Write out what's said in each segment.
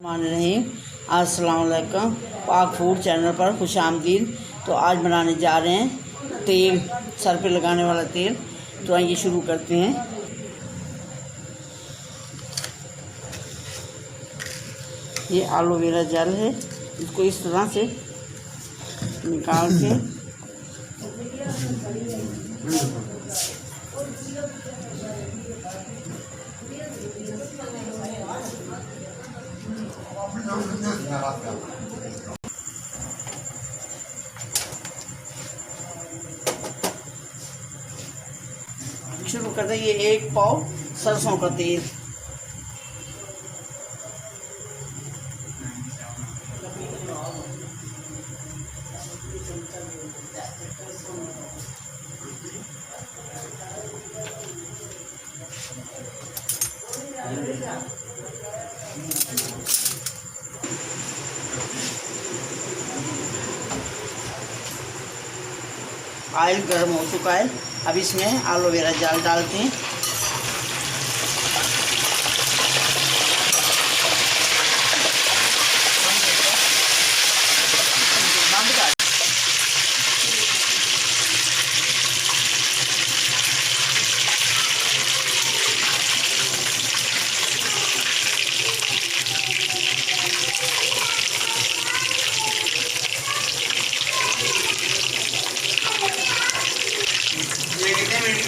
रहीम। अस्सलाम वालेकुम। पाक फूड चैनल पर खुशामदीद। तो आज बनाने जा रहे हैं तेल, सर पे लगाने वाला तेल। तो आइए शुरू करते हैं। ये एलोवेरा जेल है, इसको इस तरह से निकाल के शुरू करते हैं। ये 1 पाव सरसों का तेल, ऑयल गर्म हो चुका है। अब इसमें एलोवेरा जेल डालते हैं।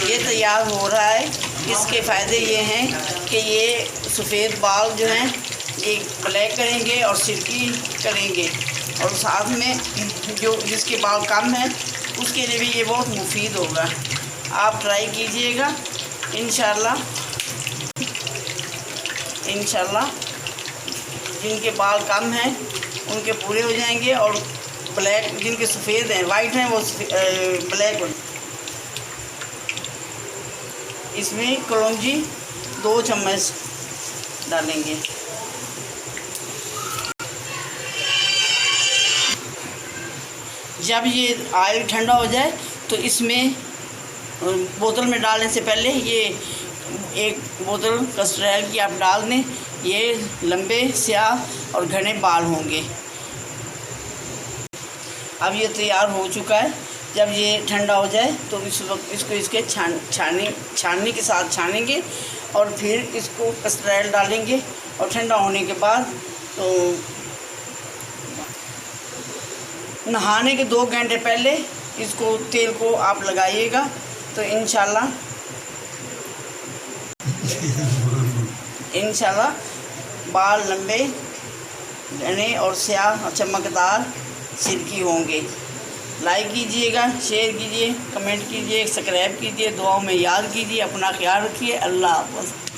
ये तैयार हो रहा है। इसके फ़ायदे ये हैं कि ये सफ़ेद बाल जो हैं ये ब्लैक करेंगे और सिल्की करेंगे, और साथ में जो जिसके बाल कम हैं उसके लिए भी ये बहुत मुफीद होगा। आप ट्राई कीजिएगा। इंशाल्लाह जिनके बाल कम हैं उनके पूरे हो जाएंगे, और ब्लैक जिनके सफ़ेद हैं, वाइट हैं, वो ब्लैक हो। इसमें कलौंजी 2 चम्मच डालेंगे। जब ये ऑयल ठंडा हो जाए तो इसमें बोतल में डालने से पहले ये 1 बोतल कस्टर्ड ऑयल की आप डाल दें। ये लंबे, स्याह और घने बाल होंगे। अब ये तैयार हो चुका है। जब ये ठंडा हो जाए तो इस वक्त इसको इसके छाननी के साथ छानेंगे, और फिर इसको कस्टर्ड ऑयल डालेंगे। और ठंडा होने के बाद तो नहाने के 2 घंटे पहले इसको तेल को आप लगाइएगा। तो इंशाल्लाह बाल लंबे, घने और स्याह और चमकदार सिल्की होंगे। लाइक कीजिएगा, शेयर कीजिए, कमेंट कीजिए, सब्सक्राइब कीजिए, दुआओं में याद कीजिए। अपना ख्याल रखिए। अल्लाह हाफ़िज़।